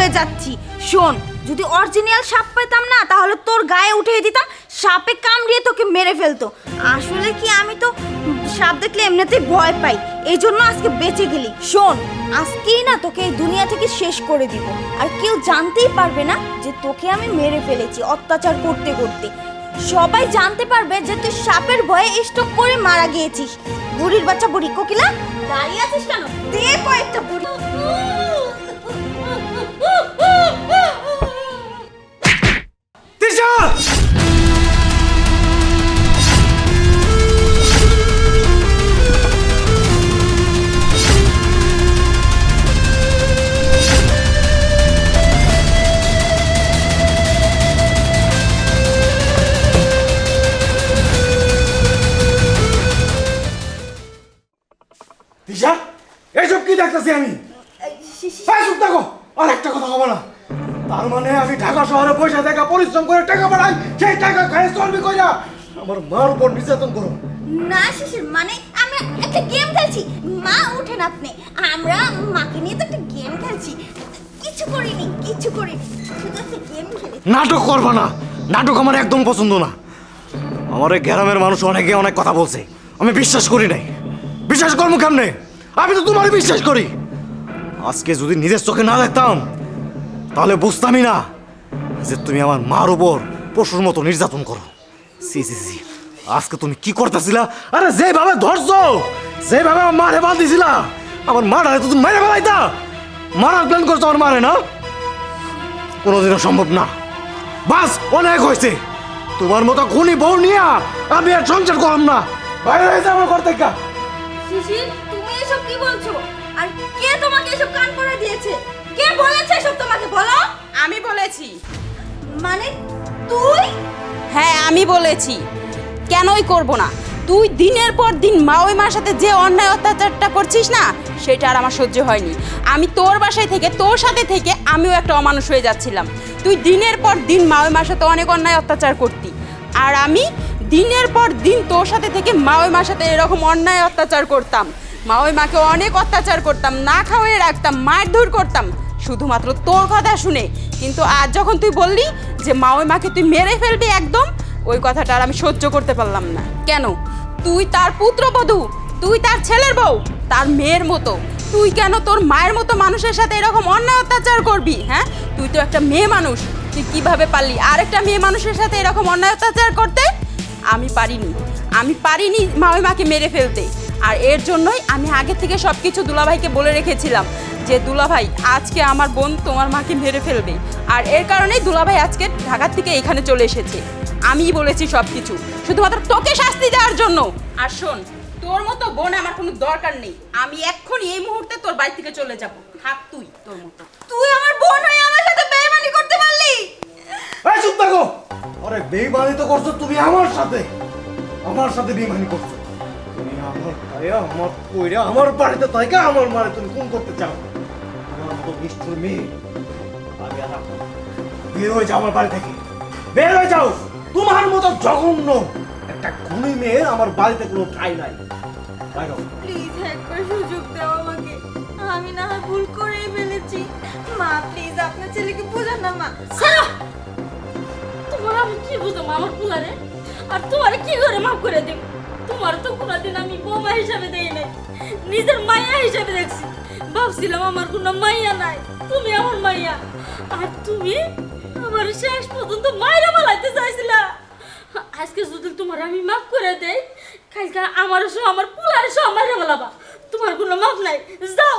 মরে যাচ্ছি। শোন, যদি অরিজিনাল সাপ পেতাম না তাহলে তোর গায়ে উঠিয়ে দিতাম, সাপে কামড়িয়ে তোকে মেরে ফেলতো। আসলে কি আমি তো সাপ দেখলে এমনিতেই ভয় পাই, এই জন্য আজকে বেঁচে গেলি। শোন, আজকেই না তোকে এই দুনিয়া থেকে শেষ করে দিব, আর কেউ জানতেই পারবে না যে তোকে আমি মেরে ফেলেছি অত্যাচার করতে করতে। সবাই জানতে পারবে যে তুই সাপের ভয়ে স্ট্রোক করে মারা গিয়েছিস। বুড়ির বাচ্চা বুড়ি, কোকিলা দাঁড়িয়ে আছিস কেন? দে কয়েকটা বুড়ি। তিশা! তিশা, এসব কি দেখতেছি আমি? চুপ থাকো, আর একটা কথা হবে না। তার মানে আমি ঢাকা শহরে পয়সা দেখা পরিশ্রম করে টাকা বাড়াই, সেই টাকা খাই চলবি কইরা আমার মার উপর নির্যাতন করো? না শিশির, মানে আমরা একটা গেম খেলছি। মা উঠেন আপনি, আমরা মাকে নিয়ে তো একটা গেম খেলছি। কিছু করিনি, কিছু করিনি, শুধু একটা গেম খেলি। নাটক করবা না, নাটক আমার একদম পছন্দ না। আমার এই গ্রামের মানুষ অনেকে অনেক কথা বলছে, আমি বিশ্বাস করি নাই। বিশ্বাস করবো কেমনে? আমি তো তোমারই বিশ্বাস করি। আজকে যদি নিজের চোখে না দেখতাম তাহলে বুঝতামই না যে তুমি আমার মার উপর পশুর মতো নির্যাতন করো। সি সি সি, আজকে তুমি কি করতেছিলা? আরে যেভাবে ধরছো, যেভাবে আমার মারে বাঁধিছিলা, আমার মারে তো তুমি মেরে ফেলাইতা। মারার প্ল্যান করছো আমার মারে, না? কোনোদিনও সম্ভব না। বাস, অনেক হয়েছে। তোমার মতো খুনি বউ নিয়া আমি আর সংসার করলাম না। বাইরে হয়েছে আমার ঘর থেকে। শিশির, তুমি এসব কি বলছো? আর কে তোমাকে এসব কান পড়া দিয়েছে? কে বলেছে এসব তোমাকে? বলো। আমি বলেছি। মানে তুই? হ্যাঁ, আমি বলেছি। কেনই করব না? তুই দিনের পর দিন মাওই মার সাথে যে অন্যায় অত্যাচারটা করছিস না, সেটা আর আমার সহ্য হয়নি। আমি তোর বাসায় থেকে, তোর সাথে থেকে আমিও একটা অমানুষ হয়ে যাচ্ছিলাম। তুই দিনের পর দিন মাওই মার সাথে অনেক অন্যায় অত্যাচার করতি, আর আমি দিনের পর দিন তোর সাথে থেকে মাওই মার সাথে এরকম অন্যায় অত্যাচার করতাম। মাওই মাকে অনেক অত্যাচার করতাম, না খাওয়াই রাখতাম, মারধর করতাম, শুধুমাত্র তোর কথা শুনে। কিন্তু আজ যখন তুই বললি যে মাওই মাকে তুই মেরে ফেলবি একদম, ওই কথাটা আর আমি সহ্য করতে পারলাম না। কেন? তুই তার পুত্রবধূ, তুই তার ছেলের বউ, তার মেয়ের মতো। তুই কেন তোর মায়ের মতো মানুষের সাথে এরকম অন্যায় অত্যাচার করবি? হ্যাঁ, তুই তো একটা মেয়ে মানুষ, তুই কিভাবে পারলি আরেকটা মেয়ে মানুষের সাথে এরকম অন্যায় অত্যাচার করতে? আমি পারিনি মাওই মাকে মেরে ফেলতে। আর এর জন্যই আমি আগে থেকে সব কিছু দুলাভাইকে বলে রেখেছিলাম যে দুলাভাই, আজকে আমার বোন তোমার মাকে মেরে ফেলবে। আর এর কারণেই দুলাভাই আজকে ঢাকা থেকে এখানে চলে এসেছে। আমিই বলেছি সব কিছু, শুধুমাত্র তোকে শাস্তি দেওয়ার জন্য। আর শোন, তোর মতো বোন আমার কোনো দরকার নেই। আমি এক্ষুনি এই মুহূর্তে তোর বাড়ি থেকে চলে যাব। থাক তুই তোর মতো। তুই আমার বোন হয়ে আমার সাথে বেইমানি করতে পারলি? এই চুপ থাকো। আরে বেইমানি তো করছো তুমি আমার সাথে। আমার সাথে বেইমানি করছো তুমি। আমার ভাইয়া আমার কইরা আমার বাড়িতে তাইকা আমার মারে তুমি কোন করতে চাও? আমার মতো নিষ্ঠুর মেয়ে আগে আর রাখো না। বের হয়ে যাও আমার বাড়ি থেকে, বের হয়ে যাও। তোমার মতো জঘন্য একটা খুনি মেয়ের আমার বাড়িতে কোনো ঠাঁই নাই। বাইরে হও। প্লিজ একবার সুযোগ দাও আমাকে, আমি না হয় ভুল করেই ফেলেছি। মা প্লিজ আপনার ছেলেকে বোঝান না। মা তোমার আমি কি বুঝলাম আমার কুলারে? আর তোমার কি করে মাফ করে দেব? তোমার তো কোনোদিন আমি বৌমা হিসাবে দেই নাই, নিজের মাইয়া হিসাবে দেখছি। ভাবছিলাম আমার কোনো মাইয়া নাই, তুমি আমার মাইয়া। আর তুমি আমার শেষ পর্যন্ত মাইরা বলাইতে চাইছিলা। আজকে যদি তোমার আমি মাফ করে দেই, কালকে আমার সহ আমার পুলারে সহ মাইরা বলাবা। তোমার কোনো মাফ নাই। যাও,